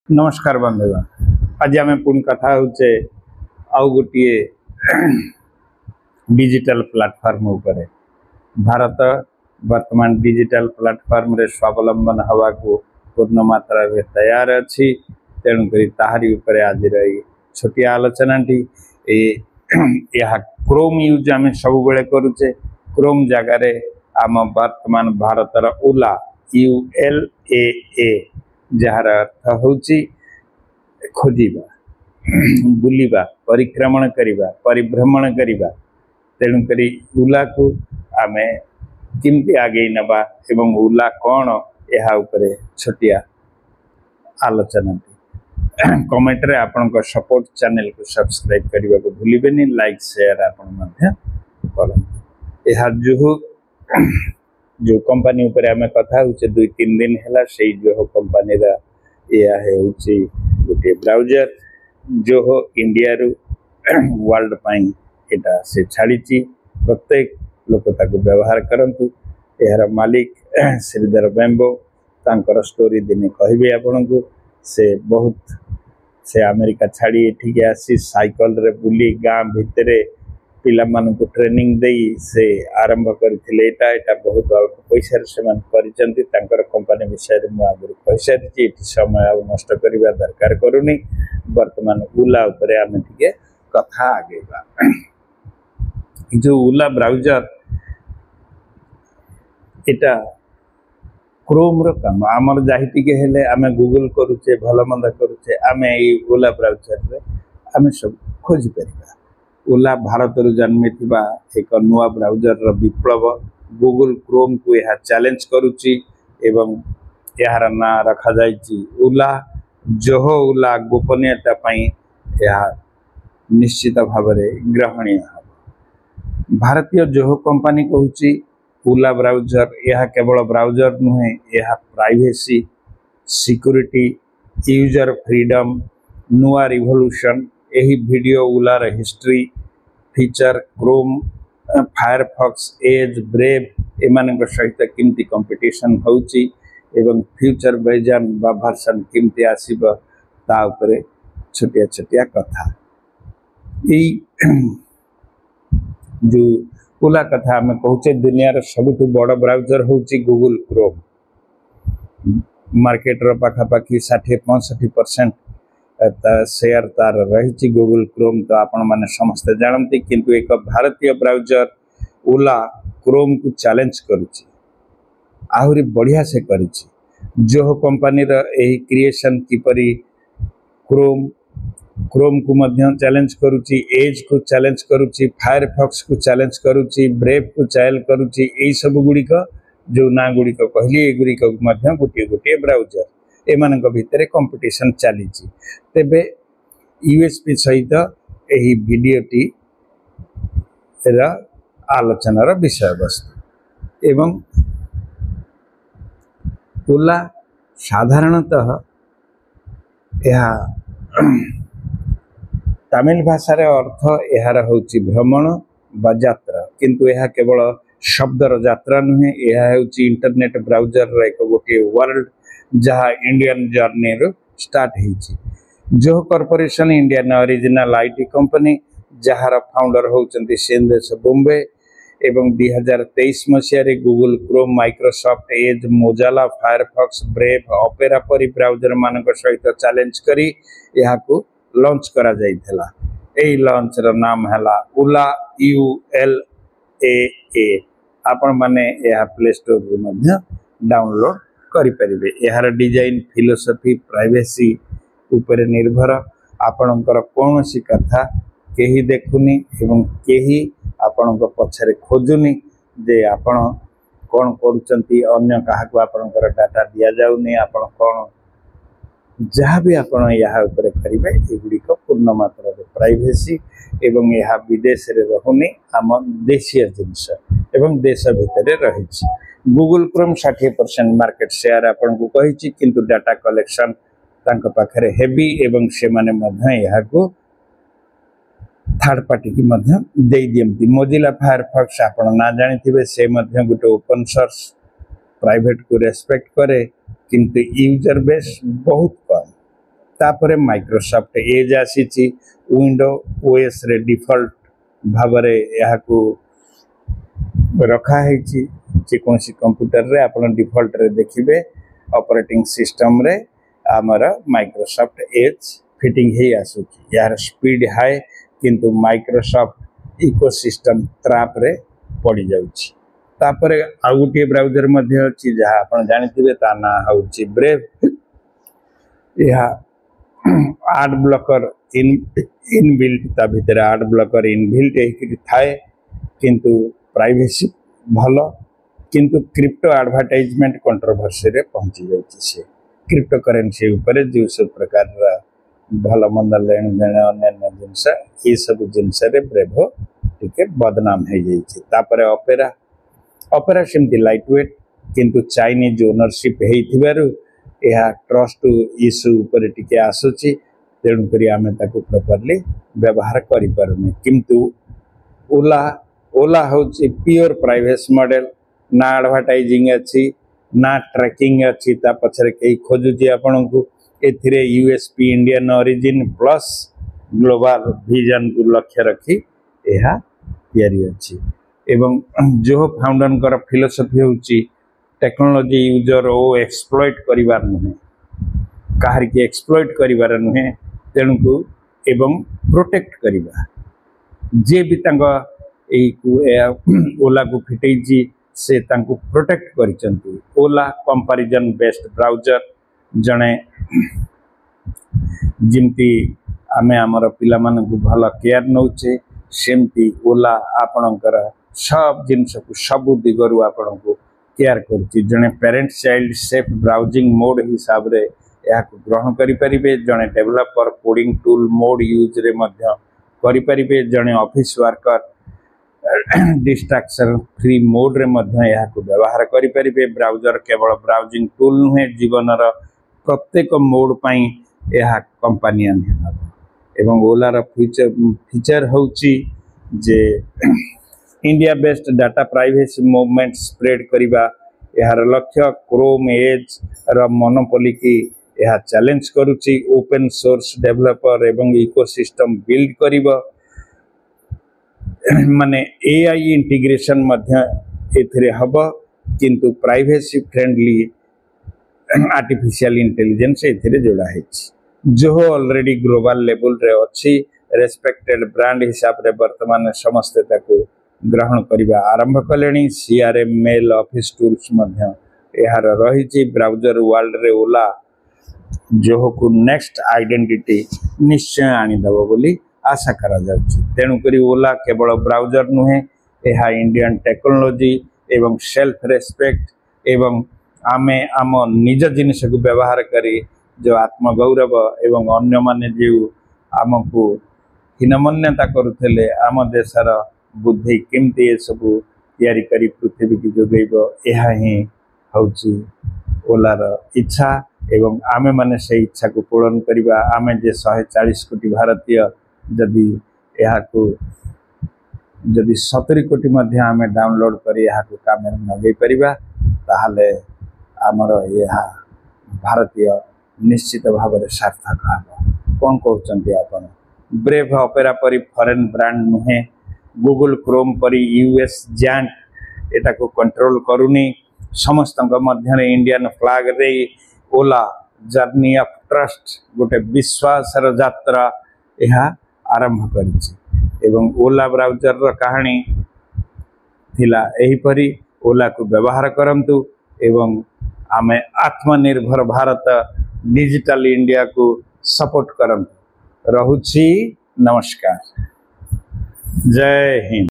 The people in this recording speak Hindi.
नमस्कार बंधुगण। आज आम पुणी कथा होचे आउ गोटे डिजिटल प्लेटफॉर्म उपरे। भारत वर्तमान डिजिटल प्लेटफॉर्म रे स्वावलंबन हवा को पूर्ण मात्रा रे तैयार अच्छी। तेणुक ताहारी उपरे आज छोटी आलोचना क्रोम यूज आम सब बेले करुचे। क्रोम जगार आम वर्तमान भारतर ओला ULAA जार अर्थ होची खोजिबा, बुलिबा, परिक्रमण करिबा, परिभ्रमण करिबा। तेणुक ओला को आमे किमती आगे नबा एवं ओला कौन यह उपरे छोटिया आलोचना कमेंट रे आपन को सपोर्ट चैनल को सब्सक्राइब करने को भूलिबेनी। लाइक शेयर आपन मध्य करंतु। यह जो कंपनी ऊपर आम कथा होचे 2-3 दिन है से जो कंपनी या गोटे ब्राउजर जो इंडिया रु वर्ल्ड एटा से छाड़ी प्रत्येक लोक ताको व्यवहार करंतु। यार मालिक श्रीधर बेम्बो तांकर स्टोरी दिने कहबे आपन को। से बहुत से अमेरिका छाड़ी एठिके आसी साइकल रे बुली गाँ भितरे पिला मान को ट्रेनिंग देई से आरंभ करथिले। एटा बहुत अल्प पैसा से मान परिचंती। तांकर कंपनी विषय रे मु आगु कहि सारिछि। एठी समय आ नष्ट करिबा दरकार करूनी। वर्तमान ओला उपरे आमे टिके कथा आगेबा। जो ओला ब्राउजर एटा क्रोम रो काम आमर जाहि टिके हेले आमे गूगल करूचे भल मंद करूचे आमे ए ओला ब्राउजर रे आमे सब खोज परिबा। ओला भारत रु जन्मी एक नुआ ब्राउजर रो विप्लव गूगल क्रोम को यह चैलेंज करुची एवं यार ना रखा जाइची ओला। जो ओला गोपनीयता पाई यह निश्चित भाव में ग्रहणीय हम। भारतीय जो कंपनी कहूची ओला ब्राउजर यह केवल ब्राउजर नुहे, यह प्राइवेसी, सिक्योरिटी, यूजर फ्रीडम, नुआ रिवोल्यूशन यही वीडियो ओलार history feature Chrome, Firefox, Edge, Brave एमान सहित किमती कंपटीशन होची एवं फ्यूचर वर्जन बा वर्जन किमती आसीबो ता उपरे छोटिया छोटिया कथा। जो ओला कथा आम कहूचे दुनिया सबुठ बड़ ब्राउजर होची गूगल क्रोम। मार्केट रो पाखापाखि 60-65% शेयर तार रही गूगल क्रोम तो आपण माने समस्ते जानती। किंतु एक भारतीय ब्राउजर ओला क्रोम को चैलेंज करुची, आहुरी बढ़िया से करिची। जो कंपनी यही क्रिएशन किपरी क्रोम को मध्य चैलेंज करुची, एज को चैलेंज करुची, फायरफॉक्स को चैलेंज करुची, ब्रेव को चैलेंज करुची। यही सब गुड़िक जो ना गुड़िक कहली ए गुड़िक मध्य गोटे गोटे ब्राउजर एमान भितर कंपटीशन चली। तेबे यूएसपी सहित यही वीडियोटी आलोचनार विषय वस्तु एवं ओला साधारणतः यह तमिल भाषा रे अर्थ यार होची भ्रमण बा यात्रा। किंतु यह केवल शब्दर यात्रा नुहे, यह होची इंटरनेट ब्राउजर एक गोटे वर्ल्ड जहाँ इंडियन जर्नी रो स्टार्ट होची। जो corporation Indian original IT company जहार फाउंडर होचंती सेंदेश बॉम्बे एवं 2023 मसीह Google Chrome, Microsoft Edge, Mozilla, Firefox, Brave, Opera परी ब्राउजर मान सहित चैलेंज करी यह को लॉन्च करा जाइथला। एही लॉन्च रो नाम हैला ओला ULAA। आपण माने यह प्ले स्टोर रे मध्य डाउनलोड करि परिबे। यार डिजाइन फिलोसफी प्राइवेसी ऊपर निर्भर। आपणकर कौन सी कथा केही देखुनी एवं केही आपणक पछरे खोजुनी जे आपण कौन करूचंती, अन्य काहाको आपणकर डाटा दिया जाउनी, आपण कौन जहाँ भी आपण यहाँ ऊपर करिवे एगुड़िक पूर्ण मात्रा रे प्राइवेसी एवं यह विदेश रे रहुनी आम देशीय जिनस एवं देश भितर रही। गूगल क्रोम 60% मार्केट शेयर आपन को कही, किंतु डाटा कलेक्शन तांको पाखरे हेवी एवं से माने मध्य यह को थर्ड पार्टी की मध्य दे दियंती। मोजिला फायरफॉक्स आपण ना जानिथिबे से मध्य गोटे ओपन सोर्स प्राइवेट को रेस्पेक्ट करे, किंतु यूजर बेस बहुत कम। तापर माइक्रोसॉफ्ट एज आसी विंडो ओएस रे डिफॉल्ट भावरे यहाँ को रखा है जेकोसी कंप्यूटर रे आपण डिफॉल्ट रे देखिबे ऑपरेटिंग सिस्टम रे आमर माइक्रोसॉफ्ट एज फिटिंग हे आसुची यार स्पीड हाई किंतु माइक्रोसॉफ्ट इकोसिस्टम ट्रैप रे पड़ी जाउची तापर आ गोटे ब्राउजर मध्ये अछि जहा आपण जानिथिबे ता ना होउची ब्रेव या आड ब्लॉकर इनबिल्ट ता भीतर आड ब्लॉकर इनबिल्ट हे थाए किंतु प्राइवेसी भलो किंतु क्रिप्टो एडवर्टाइजमेंट कंट्रोवर्सी रे पहुंची जाइछि से क्रिप्टो करेंसी ऊपर जो सब प्रकार भल मंद लेन देन अन्य जिनस ये सब जिनस रे ब्रेव टिके बदनाम हो जाइछि तापर ऑपेरा सेमती लाइट वेट किंतु चाइनीज ओनरशिप हेइथिबारु यह ट्रस्ट इश्यू ऊपर टिके आसुछि तेणु करी आमे ताको प्रॉपर्ली व्यवहार करि पारुने किंतु ओला होची प्योर प्राइवेसी मॉडल ना एडवर्टाइजिंग अच्छी ना ट्रैकिंग अच्छी ता पछरे कई खोजुची आपन को एथिरे USP Indian origin plus global vision को लक्ष्य रखी यह तैयारी अच्छी एवं जो फाउंडर कर फिलोसफी होची टेक्नोलॉजी यूजर ओ एक्सप्लॉइट करिवार नुहे काहर की एक्सप्लॉइट करिवार नुहे तेणु को एवं प्रोटेक्ट करिवा जे भी तांगा ओला को फिटेजी से तांको प्रोटेक्ट करिसंती ओला कंपैरिजन बेस्ड ब्राउजर जणे जिमती आमे हमर पिला मन को भला केयर नउचे सेमती ओला आपणकर सब जिनस को सब दिगरु आपन को केयर करछि जणे parent child safe browsing mode हिसाब रे या को ग्रहण करि परिबे जणे developer coding tool mode use रे मध्य करि परिबे जणे office worker distraction free mode रे मध्य या को व्यवहार करि परिबे ब्राउजर केवल ब्राउजिंग टूल नुहे जीवन रो प्रत्येक मोड पई या कंपनियन है एवं ओला रो फीचर होची जे India based data privacy movement spread करिबा यार लक्ष्य क्रोम एज रो मोनोपोली की यह चैलेंज करूची ओपन सोर्स डेवलपर एवं इकोसिस्टम बिल्ड करिबा माने एआई इंटीग्रेशन मध्य एथिरे हबो किंतु प्राइवेसी फ्रेंडली आर्टिफिशियल इंटेलिजेंस एथिरे जोड़ा हेछि जो ऑलरेडी ग्लोबल लेवल रे अछि रेस्पेक्टेड ब्रांड हिसाब रे वर्तमान समस्त ताको ग्रहण करिबा आरंभ कलेनी सीआरएम मेल ऑफिस टूल्स मध्य यार रहिछि ब्राउजर वर्ल्ड रे ओला जो को नेक्स्ट आइडेंटिटी निश्चय आनी दबो बोली आशा करा जाउछि तेणु करी ओला केवल ब्राउजर नुहे यह इंडियन टेक्नोलॉजी एवं सेल्फ रेस्पेक्ट एवं आमे आम निज जिनिस को व्यवहार करी जो आत्मगौरव एवं अन्य माने जो आमको हीनमन्यता करुथले आम देशर बुद्धि केमती ये सब तैयारी करी पृथ्वी की जोगेब यह ही होची ओलार इच्छा एवं आमे माने से इच्छा को पूर्ण करिबा आमे जे 140 कोटी भारतीय जदि यह को जदि 70 कोटी मध्य आमे डाउनलोड करी यह को काम नगै परिबा ताहले हमर यह भारतीय निश्चित भाव में सार्थक हम कौन कहते आपन ब्रेव ऑपेरा परी फॉरेन ब्रांड नुहे गूगल क्रोम परी यूएस जांट एटा को कंट्रोल करूनी समस्त मध्य इंडियन फ्लैग रे ओला जर्नी ऑफ ट्रस्ट गोटे विश्वास यात्रा यह आरंभ करिछि एवं ओला ब्राउजर रो कहानी थिला एही परी ओला को व्यवहार करंतु एवं आमे आत्मनिर्भर भारत डिजिटल इंडिया को सपोर्ट करंतु रहुछि नमस्कार जय हिंद।